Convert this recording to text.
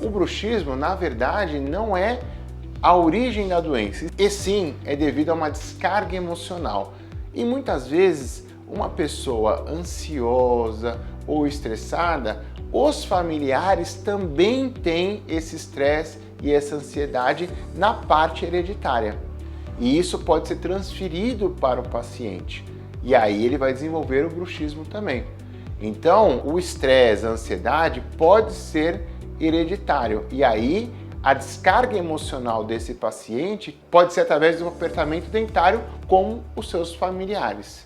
o bruxismo, na verdade, não é a origem da doença, e sim é devido a uma descarga emocional. E muitas vezes, uma pessoa ansiosa ou estressada, os familiares também têm esse estresse e essa ansiedade na parte hereditária. E isso pode ser transferido para o paciente. E aí ele vai desenvolver o bruxismo também. Então, o estresse, a ansiedade pode ser hereditário. E aí, a descarga emocional desse paciente pode ser através de um apertamento dentário com os seus familiares.